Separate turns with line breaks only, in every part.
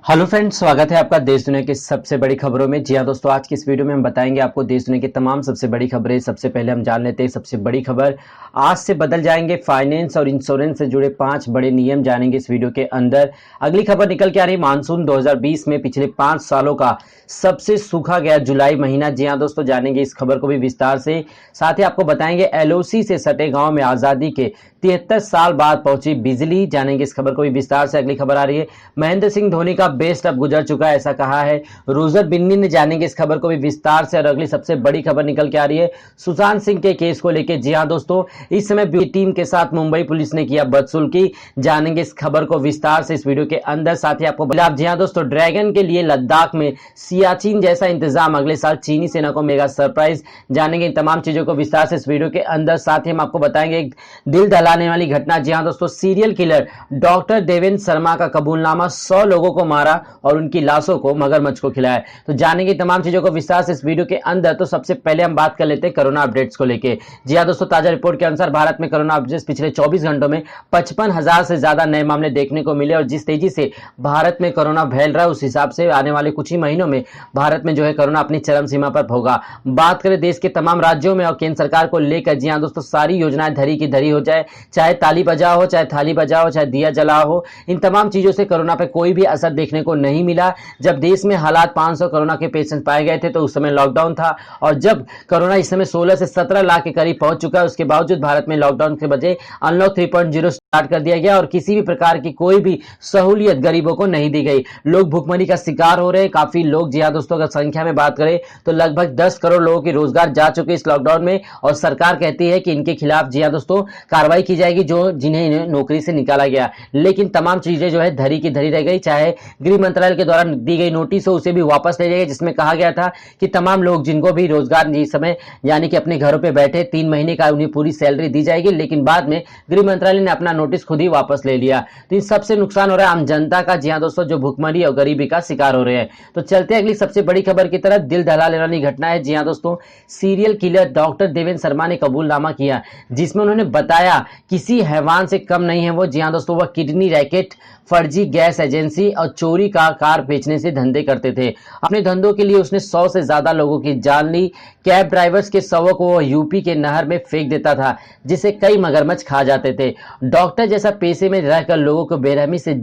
Hello friends, स्वागत है आपका देश दुनिया की सबसे बड़ी खबरों में। जी हाँ दोस्तों, आज की इस वीडियो में हम बताएंगे आपको देश दुनिया की तमाम सबसे बड़ी खबरें। सबसे पहले हम जान लेते हैं सबसे बड़ी खबर। आज से बदल जाएंगे फाइनेंस और इंश्योरेंस से जुड़े 5 बड़े नियम, जानेंगे इस वीडियो के अंदर। अगली खबर निकल के आ रही, मानसून 2020 में पिछले 5 सालों का सबसे सूखा गया जुलाई महीना। जी हाँ दोस्तों, जानेंगे इस खबर को भी विस्तार से। साथ ही आपको बताएंगे एलओसी से सटे गांव में आजादी के 73 साल बाद पहुंची बिजली, जानेंगे इस खबर को भी विस्तार से। अगली खबर आ रही है, महेंद्र सिंह धोनी का बेस्ट अब गुजर चुका है, ऐसा कहा है रोजर बिन्नी ने, जानेंगे इस खबर को भी विस्तार से। और अगली सबसे बड़ी खबर निकल के आ रही है सुशांत सिंह के केस को लेकर। जी हां दोस्तों, इस समय टीम के साथ मुंबई पुलिस ने किया बदसलूकी, जानेंगे इस खबर को विस्तार से इस वीडियो के अंदर। साथ ही आपको जी हां दोस्तों, ड्रैगन के लिए लद्दाख में सियाचिन जैसा इंतजाम, अगले साल चीनी सेना को मेगा सरप्राइज, जानेंगे इन तमाम चीजों को विस्तार से इस वीडियो के अंदर। साथ ही हम आपको बताएंगे एक दिल दहलाने वाली घटना। जी हां दोस्तों, serial killer doctor Devendra Sharma का कबूलनामा, 100 लोगों को मारा और उनकी लाशों को मगरमच्छ को खिलाया। तो जानेंगे तमाम चीजों को विस्तार से इस वीडियो के अंदर। तो सबसे पहले हम बात कर लेते हैं कोरोना अपडेट्स को लेके। जी हां दोस्तों, ताजा रिपोर्ट के अनुसार भारत में कोरोना अपडेट्स पिछले 24 घंटों में 55,000 से ज्यादा नए मामले देखने को मिले। और जिस तेजी से भारत में कोरोना फैल रहा है, उस हिसाब से आने वाले कुछ ही महीनों में भारत में जो है कोरोना अपनी चरम सीमा पर होगा। बात करें देश के तमाम राज्यों में और केंद्र सरकार को लेकर, जी हां दोस्तों, सारी योजनाएं धरी की धरी हो जाए, चाहे ताली बजाओ हो, चाहे थाली बजाओ, चाहे दिया जलाओ हो, इन तमाम चीजों से कोरोना पे कोई भी असर देखने को नहीं मिला। जब देश में हालात 500 कोरोना के पेशेंट पाए गए थे तो उस समय लॉकडाउन था, और जब कोरोना इस समय 16 से 17 लाख के करीब पहुंच चुका है, उसके बावजूद भारत में लॉकडाउन के बजाय अनलॉक 3.0 स्टार्ट कर दिया गया और किसी भी प्रकार की कोई भी सहूलियत गरीबों को नहीं दी गई। लोग भुखमरी का शिकार हो रहे हैं, काफी लोग। जी हां दोस्तों, अगर संख्या में बात करें तो लगभग 10 करोड़ लोगों की रोजगार जा चुके इस लॉकडाउन में, और सरकार कहती है कि इनके खिलाफ, जी हां दोस्तों, कार्रवाई की जाएगी जो जिन्हें नौकरी से निकाला गया। लेकिन तमाम चीजें जो है धरी की धरी रह गई। चाहे गृह मंत्रालय के द्वारा दी गई नोटिस हो, उसे भी वापस ले लिया गया, जिसमें कहा गया था कि तमाम लोग जिनको भी रोजगार इस समय यानी कि अपने घरों पे बैठे 3 महीने का उन्हें पूरी सैलरी दी जाएगी। लेकिन बाद में गृह मंत्रालय ने अपना नोटिस खुद ही वापस ले लिया। तो इन सबसे नुकसान हो रहा है आम जनता का। जी हां दोस्तों, जो भुखमरी और गरीबी का शिकार हो रहे हैं। तो चलते हैं अगली सबसे बड़ी खबर की तरफ। दिल दहला लेने वाली घटना है। जी हां दोस्तों, serial killer doctor Devendra Sharma ने कबूलनामा किया, जिसमें उन्होंने बताया किसी हैवान से कम नहीं है वो। जी हां दोस्तों, वह किडनी रैकेट, फर्जी गैस एजेंसी और चोरी का कार बेचने से धंधे करते थे। अपने धंधों के लिए उसने 100 से ज्यादा लोगों की जान ली। कैब ड्राइवर्स के शवों को वह यूपी के नहर में फेंक देता था, जिसे कई मगरमच्छ खा जाते थे। डॉक्टर जैसा पेशे में रहकर लोगों को बेरहमी से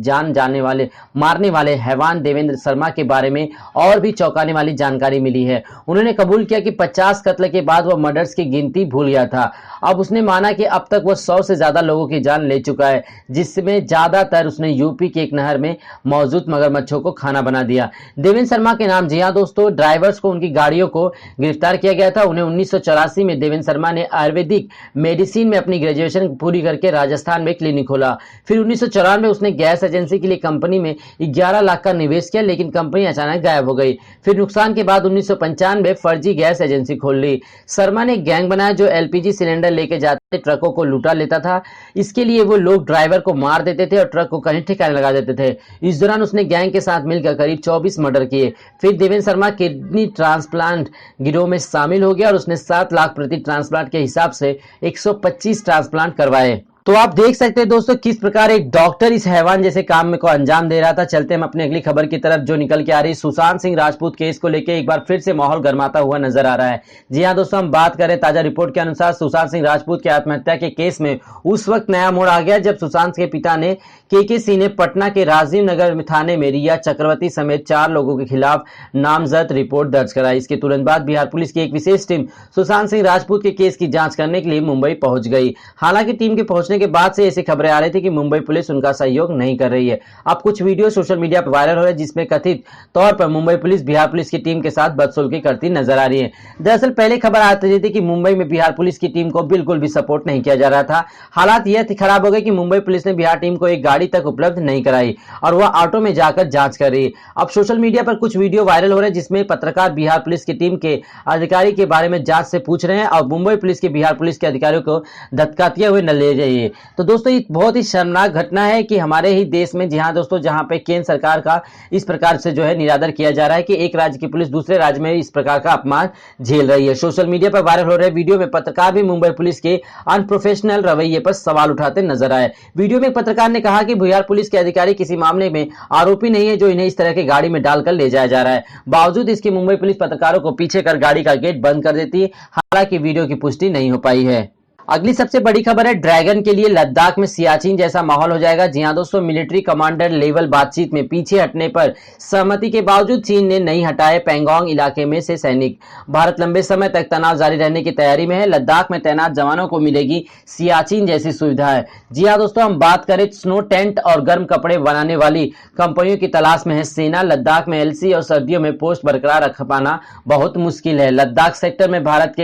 मारने वाले हैवान देवेंद्र शर्मा के बारे में और भी चौंकाने वाली जानकारी मिली है। उन्होंने कबूल किया कि 50 कत्ल के बाद वह मर्डर्स की गिनती भूल गया था। अब उसने माना कि अब तक वह 100 से ज्यादा लोगों की जान ले चुका है, जिसमें ज्यादातर उसने यूपी के एक नहर में मौजूद मगरमच्छों को खाना बना दिया। देवेंद्र शर्मा के नाम, जी हां दोस्तों, ड्राइवर्स को उनकी गाड़ियों को गिरफ्तार किया गया था। उन्हें 1984 में देवेंद्र शर्मा ने आयुर्वेदिक मेडिसिन में अपनी ग्रेजुएशन पूरी करके राजस्थान में क्लिनिक खोला। फिर 1994 में उसने गैस एजेंसी के लिए कंपनी में 11 लाख का निवेश किया, लेकिन कंपनी अचानक गायब हो गई। फिर नुकसान के बाद 1995 फर्जी गैस एजेंसी खोल ली। शर्मा ने गैंग बनाया जो एलपीजी सिलेंडर लेके जाते ट्रकों को लूटा लेता था। इसके लिए वो लोग ड्राइवर को मार देते थे और ट्रक को कहीं ठिकाने लगा देते थे। इस दौरान उसने गैंग के साथ मिलकर करीब 24 मर्डर किए। फिर देवेंद्र शर्मा किडनी ट्रांसप्लांट गिरोह में शामिल हो गया और उसने 7 लाख प्रति ट्रांसप्लांट के हिसाब से 125 ट्रांसप्लांट करवाए। तो आप देख सकते हैं दोस्तों किस प्रकार एक डॉक्टर इस हैवान जैसे काम में को अंजाम दे रहा था। चलते हम अपनी अगली खबर की तरफ, जो निकल के आ रही सुशांत सिंह राजपूत केस को लेकर एक बार फिर से माहौल गर्माता हुआ नजर आ रहा है। जी हां दोस्तों, हम बात करें ताजा रिपोर्ट के अनुसार सुशांत सिंह राजपूत की आत्महत्या के केस में उस वक्त नया मोड़ आ गया जब सुशांत के पिता ने के सिंह ने पटना के राजीव नगर थाने में रिया चक्रवर्ती समेत 4 लोगों के खिलाफ नामजद रिपोर्ट दर्ज कराई। इसके तुरंत बाद बिहार पुलिस की एक विशेष टीम सुशांत सिंह राजपूत के केस की जांच करने के लिए मुंबई पहुंच गई। हालांकि टीम के पहुंचने के बाद से ऐसी खबरें आ रही थी कि मुंबई पुलिस उनका सहयोग नहीं कर रही है। अब कुछ वीडियो सोशल मीडिया पर वायरल हो रहे हैं, जिसमें कथित तौर पर मुंबई पुलिस बिहार पुलिस की टीम के साथ बदसलूकी करती नजर आ रही है। दरअसल पहले खबर आती रही थी कि मुंबई में बिहार पुलिस की टीम को बिल्कुल भी सपोर्ट नहीं किया जा रहा था। हालात यह खराब हो गए कि मुंबई पुलिस ने बिहार टीम को एक गाड़ी तक उपलब्ध नहीं कराई और वह ऑटो में जाकर जांच कर रही है। अब सोशल मीडिया पर कुछ वीडियो वायरल हो रहे हैं, जिसमें पत्रकार बिहार पुलिस की टीम के अधिकारी के बारे में जांच से पूछ रहे हैं और मुंबई पुलिस के बिहार पुलिस के अधिकारियों को धतकाते हुए न ले जाइए। तो दोस्तों, ये बहुत ही शर्मनाक घटना है कि हमारे ही देश में, जी हां दोस्तों, जहां पे केंद्र सरकार का इस प्रकार से जो है निरादर किया जा रहा है कि एक राज्य की पुलिस दूसरे राज्य में इस प्रकार का अपमान झेल रही है। सोशल मीडिया पर वायरल हो रहे वीडियो में पत्रकार भी मुंबई पुलिस के अनप्रोफेशनल रवैये पर सवाल उठाते नजर आए। वीडियो में पत्रकार ने कहा कि हालांकि भुयार पुलिस के अधिकारी किसी मामले में आरोपी नहीं है जो इन्हें इस तरह की गाड़ी में डालकर ले जाया जा रहा है। बावजूद इसके मुंबई पुलिस पत्रकारों को पीछे कर गाड़ी का गेट बंद कर देती है। हालांकि वीडियो की पुष्टि नहीं हो पाई है। अगली सबसे बड़ी खबर है ड्रैगन के लिए लद्दाख में सियाचिन जैसा माहौल हो जाएगा। जी हां दोस्तों, मिलिट्री कमांडर लेवल बातचीत में पीछे हटने पर सहमति के बावजूद चीन ने नहीं हटाए पैंगोंग इलाके में से सैनिक। भारत लंबे समय तक तनाव जारी रहने की तैयारी में है। लद्दाख में तैनात जवानों को मिलेगी सियाचिन जैसी सुविधाएं। जी हां दोस्तों, हम बात करें स्नो टेंट और गर्म कपड़े बनाने वाली कंपनियों की तलाश में है सेना। लद्दाख में एलसी और सर्दियों में पोस्ट बरकरार रख पाना बहुत मुश्किल है। लद्दाख सेक्टर में भारत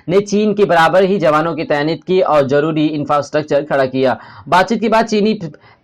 ने चीन के बराबर ही जवानों की तैनाती की और जरूरी इंफ्रास्ट्रक्चर खड़ा किया। बातचीत के बाद चीनी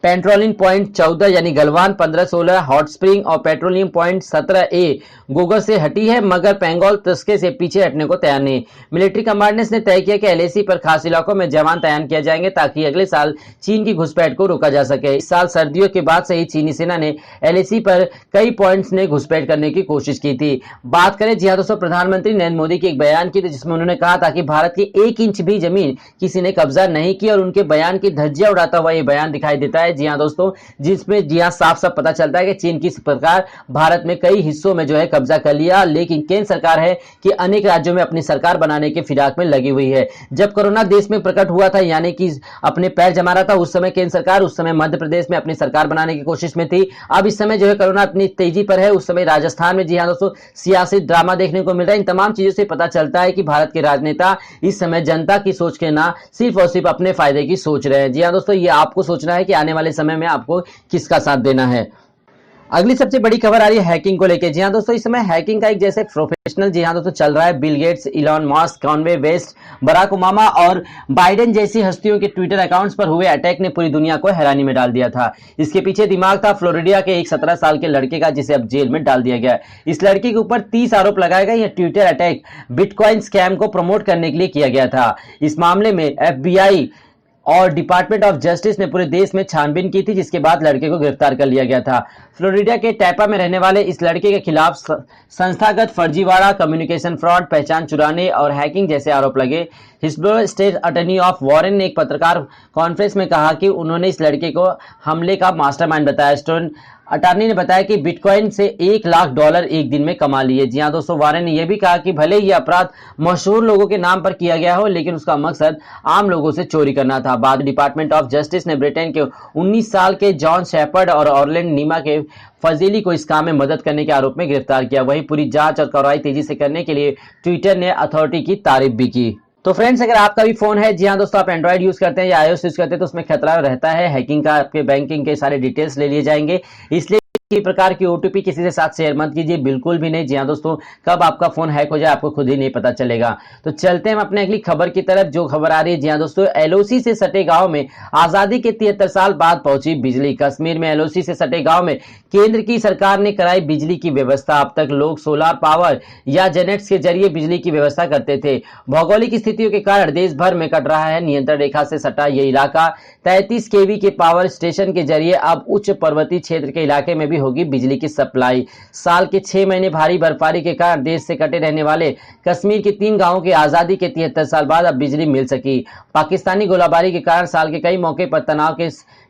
पेट्रोलिंग पॉइंट 14 यानी गलवान 15-16 हॉट स्प्रिंग और पेट्रोलियम पॉइंट 17A गोगर से हटी है, मगर पेंगोंग तस्के से पीछे हटने को तैयार नहीं। मिलिट्री कमांडर्स ने तय किया कि एलएसी पर खास इलाकों में जवान तैनात किए जाएंगे ताकि अगले साल चीन की घुसपैठ को रोका जा सके। इस साल सर्दियों के बाद से ही चीनी सेना ने एलएसी पर कई पॉइंट्स ने घुसपैठ करने की कोशिश की थी। बात करें जी हां दोस्तों, प्रधानमंत्री नरेंद्र मोदी की एक बयान की थी जिसमें उन्होंने कहा था कि भारत की 1 इंच भी जमीन किसी ने कब्जा नहीं की, और उनके बयान की धज्जियां उड़ाता हुआ यह बयान दिखाई देता है। जी हां दोस्तों, जिसमें जी हां साफ साफ पता चलता है कि चीन किस प्रकार भारत में कई हिस्सों में जो है कब्जा कर लिया, लेकिन केंद्र सरकार है कि अनेक राज्यों में अपनी सरकार बनाने के फिराक में लगी हुई है। जब कोरोना देश में प्रकट हुआ था, यानी कि अपने पैर जमा रहा था, उस समय केंद्र सरकार उस समय मध्य प्रदेश में अपनी सरकार बनाने की कोशिश में थी। अब इस समय जो है कोरोना अपनी तेजी पर है, उस समय राजस्थान में जी हां दोस्तों सियासी ड्रामा देखने को मिल रहा है। इन तमाम चीजों से पता चलता है कि भारत के राजनेता इस समय जनता की सोच के ना सिर्फ और सिर्फ अपने फायदे की सोच रहे हैं। जी हां दोस्तों, ये आपको सोचना है कि आने वाले समय में आपको किसका साथ देना है। अगली सबसे बड़ी खबर आ रही है हैकिंग को लेकर। जी हां दोस्तों, इस समय हैकिंग का एक जैसे प्रोफेशनल जी हां दोस्तों चल रहा है। Bill Gates, Elon Musk, Kanye West, Barack Obama और बाइडेन जैसी हस्तियों के ट्विटर अकाउंट्स पर हुए अटैक ने पूरी दुनिया को हैरानी में डाल दिया था। इसके पीछे दिमाग था फ्लोरिडा के एक 17 साल के लड़के का, जिसे अब जेल में डाल दिया गया। इस लड़के के ऊपर 30 आरोप लगाए गए। यह ट्विटर अटैक बिटकॉइन स्कैम को प्रमोट करने के लिए किया गया था। इस मामले में एफबीआई और डिपार्टमेंट ऑफ जस्टिस ने पूरे देश में छानबीन की थी, जिसके बाद लड़के को गिरफ्तार कर लिया गया था। फ्लोरिडा के टैपा में रहने वाले इस लड़के के खिलाफ संस्थागत फर्जीवाड़ा, कम्युनिकेशन फ्रॉड, पहचान चुराने और हैकिंग जैसे आरोप लगे। हिस्बरो स्टेट अटॉर्नी ऑफ वॉरेन ने एक पत्रकार कॉन्फ्रेंस में कहा कि उन्होंने इस लड़के को हमले का मास्टरमाइंड बताया। स्टोन अटॉर्नी ने बताया कि बिटकॉइन से $1 लाख एक दिन में कमा लिए। जी हां दोस्तों, वारेन ने यह भी कहा कि भले ही अपराध मशहूर लोगों के नाम पर किया गया हो, लेकिन उसका मकसद आम लोगों से चोरी करना था। बाद डिपार्टमेंट ऑफ जस्टिस ने ब्रिटेन के 19 साल के जॉन शेपर्ड और ऑरलैंड नीमा के फजीली को इस काम में मदद करने के आरोप में गिरफ्तार किया। वहीं पूरी जांच और कार्रवाई तेजी से करने के लिए ट्विटर ने अथॉरिटी की तारीफ भी की। तो फ्रेंड्स, अगर आपका भी फोन है, जी हां दोस्तों आप एंड्रॉइड यूज करते हैं या आईओएस यूज करते हैं, तो उसमें खतरा रहता है हैकिंग का। आपके बैंकिंग के सारे डिटेल्स ले लिए जाएंगे, इसलिए किसी प्रकार की ओटीपी किसी के साथ शेयर मत कीजिए, बिल्कुल भी नहीं। जी हां दोस्तों, कब आपका फोन हैक हो जाए आपको खुद ही नहीं पता चलेगा। तो चलते हैं हम अपने अगली खबर की तरफ। जो खबर आ रही है, जी हां दोस्तों, एलओसी से सटे गांव में आजादी के 73 साल बाद पहुंची बिजली। कश्मीर में एलओसी से सटे गांव में केंद्र की सरकार ने कराई बिजली की व्यवस्था। अब तक लोग सोलर पावर या जेनेट्स के जरिए बिजली की व्यवस्था करते थे। भौगोलिक स्थितियों के कारण देश भर में कट रहा है नियंत्रण रेखा से सटा ये इलाका। 33 केवी के पावर स्टेशन के जरिए अब उच्च पर्वतीय क्षेत्र के इलाके में भी होगी बिजली की सप्लाई। साल के 6 महीने भारी बर्फबारी के कारण देश से कटे रहने वाले कश्मीर के 3 गांवों की आजादी के 73 साल बाद अब बिजली मिल सकी। पाकिस्तानी गोलाबारी के कारण साल के कई मौके पर तनाव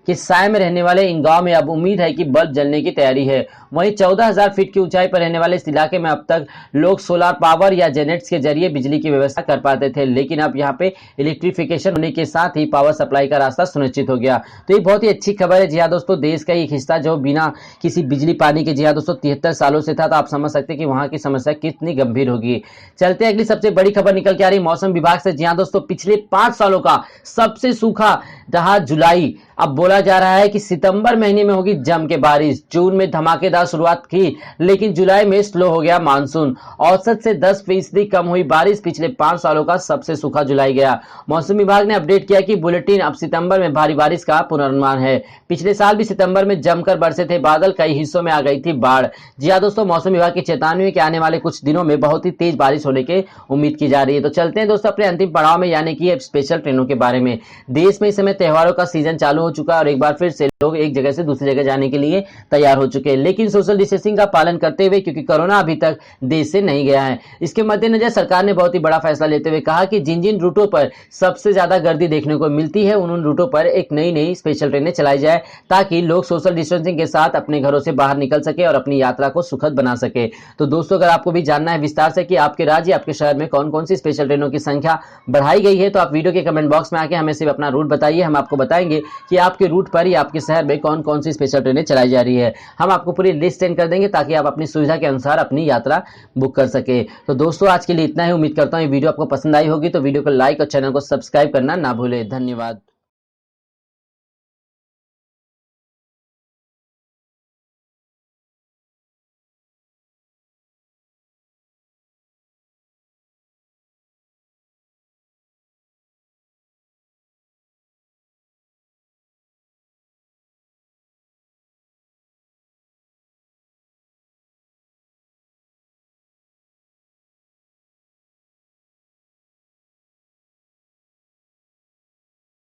के साए में रहने वाले इन गांव में अब उम्मीद है कि बल्ब जलने की तैयारी है। वहीं 14,000 फीट की ऊंचाई पर रहने वाले इस इलाके में अब तक लोग सोलर पावर या जेनेट्स के जरिए बिजली की व्यवस्था कर पाते थे, लेकिन अब यहाँ पे इलेक्ट्रिफिकेशन होने के साथ ही पावर सप्लाई का रास्ता सुनिश्चित हो गया। तो ये बहुत ही अच्छी खबर है। जी हाँ दोस्तों, देश का एक हिस्सा जो बिना किसी बिजली पानी के जी हाँ दोस्तों 73 सालों से था, तो आप समझ सकते हैं कि वहां की समस्या कितनी गंभीर होगी। चलते अगली सबसे बड़ी खबर निकल के आ रही मौसम विभाग से। जी हाँ दोस्तों, पिछले 5 सालों का सबसे सूखा रहा जुलाई। अब बोला जा रहा है कि सितंबर महीने में होगी जम के बारिश। जून में धमाकेदार शुरुआत की, लेकिन जुलाई में स्लो हो गया मानसून। औसत से 10% कम हुई बारिश। पिछले 5 सालों का सबसे सूखा जुलाई गया। मौसम विभाग ने अपडेट किया कि बुलेटिन अब सितंबर में भारी बारिश का पूर्वानुमान है। पिछले साल भी सितंबर में जमकर बरसे थे बादल, कई हिस्सों में आ गई थी बाढ़। जी हाँ दोस्तों, मौसम विभाग की चेतावनी के आने वाले कुछ दिनों में बहुत ही तेज बारिश होने की उम्मीद की जा रही है। तो चलते हैं दोस्तों अपने अंतिम पड़ाव में, यानी कि स्पेशल ट्रेनों के बारे में। देश में इस समय त्योहारों का सीजन चालू हो चुका है और और एक बार फिर से लोग एक जगह से दूसरी जगह जाने के लिए तैयार हो चुके हैं, लेकिन सोशल डिस्टेंसिंग का पालन करते हुए, क्योंकि कोरोना अभी तक देश से नहीं गया है। इसके मद्देनजर सरकार ने बहुत ही बड़ा फैसला लेते हुए कहा कि जिन जिन रूटों पर सबसे ज्यादा गर्दी देखने को मिलती है उन रूटों पर एक नई नई स्पेशल ट्रेनें चलाई जाए, ताकि लोग सोशल डिस्टेंसिंग के साथ अपने घरों से बाहर निकल सके और अपनी यात्रा को सुखद बना सके। तो दोस्तों, अगर आपको भी जानना है विस्तार से कि आपके राज्य, आपके शहर में कौन कौन सी स्पेशल ट्रेनों की संख्या बढ़ाई गई है, तो आप वीडियो के कमेंट बॉक्स में आके हमें सिर्फ अपना रूट बताइए। हम आपको बताएंगे कि आपके रूट पर या आपके शहर में कौन कौन सी स्पेशल ट्रेनें चलाई जा रही है। हम आपको पूरी लिस्ट सेंड कर देंगे ताकि आप अपनी सुविधा के अनुसार अपनी यात्रा बुक कर सके। तो दोस्तों, आज के लिए इतना ही। उम्मीद करता हूँ ये वीडियो आपको पसंद आई होगी, तो वीडियो को लाइक और चैनल को सब्सक्राइब करना ना भूलें। धन्यवाद।